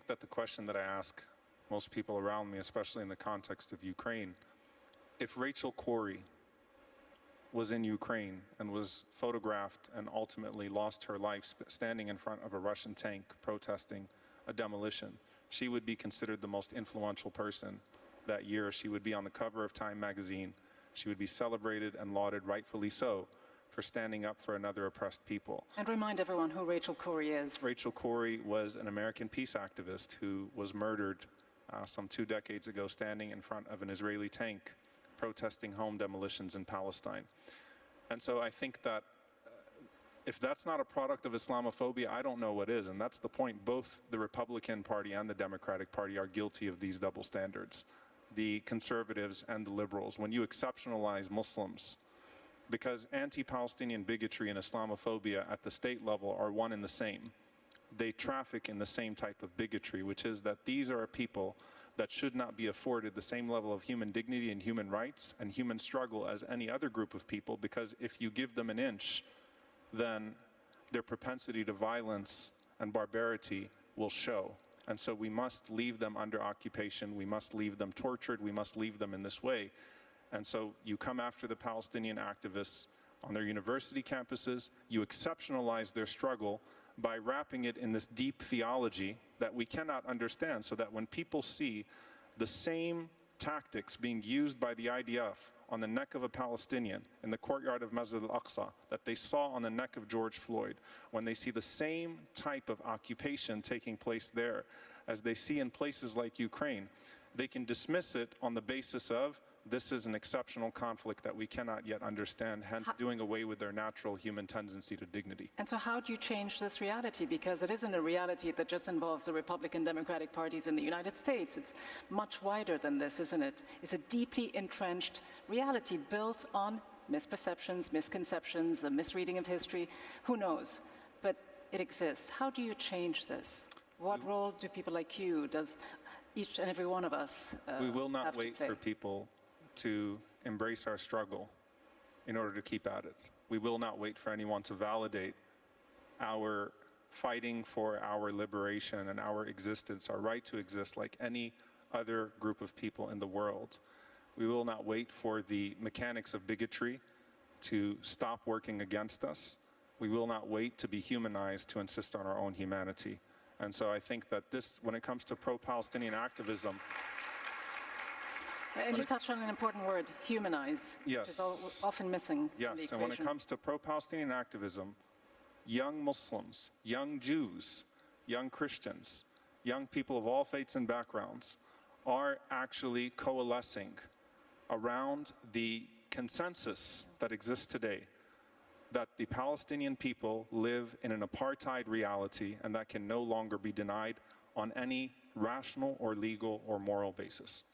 think that the question that I ask most people around me, especially in the context of Ukraine, if Rachel Corrie was in Ukraine and was photographed and ultimately lost her life standing in front of a Russian tank protesting a demolition, she would be considered the most influential person that year. She would be on the cover of Time magazine. She would be celebrated and lauded, rightfully so, for standing up for another oppressed people. And remind everyone who Rachel Corrie is. Rachel Corrie was an American peace activist who was murdered some 2 decades ago standing in front of an Israeli tank protesting home demolitions in Palestine. And so I think that if that's not a product of Islamophobia, I don't know what is. And that's the point. Both the Republican Party and the Democratic Party are guilty of these double standards. The conservatives and the liberals, when you exceptionalize Muslims, because anti-Palestinian bigotry and Islamophobia at the state level are one and the same. They traffic in the same type of bigotry, which is that these are people that should not be afforded the same level of human dignity and human rights and human struggle as any other group of people, because if you give them an inch, then their propensity to violence and barbarity will show. And so we must leave them under occupation, we must leave them tortured, we must leave them in this way. And so you come after the Palestinian activists on their university campuses, you exceptionalize their struggle by wrapping it in this deep theology that we cannot understand, so that when people see the same tactics being used by the IDF on the neck of a Palestinian in the courtyard of Masjid al-Aqsa that they saw on the neck of George Floyd, when they see the same type of occupation taking place there as they see in places like Ukraine, they can dismiss it on the basis of this is an exceptional conflict that we cannot yet understand, hence doing away with their natural human tendency to dignity. And so how do you change this reality? Because it isn't a reality that just involves the Republican Democratic parties in the United States. It's much wider than this, isn't it? It's a deeply entrenched reality built on misperceptions, misconceptions, a misreading of history, who knows? But it exists. How do you change this? What role do people like you, does each and every one of us We will not have to wait play? for people to embrace our struggle in order to keep at it. We will not wait for anyone to validate our fighting for our liberation and our existence, our right to exist like any other group of people in the world. We will not wait for the mechanics of bigotry to stop working against us. We will not wait to be humanized to insist on our own humanity. And so I think that this, when it comes to pro-Palestinian activism, and you touched on an important word, humanize, yes, which is often missing in the yes, and when it comes to pro-Palestinian activism, young Muslims, young Jews, young Christians, young people of all faiths and backgrounds are actually coalescing around the consensus that exists today, that the Palestinian people live in an apartheid reality and that can no longer be denied on any rational or legal or moral basis.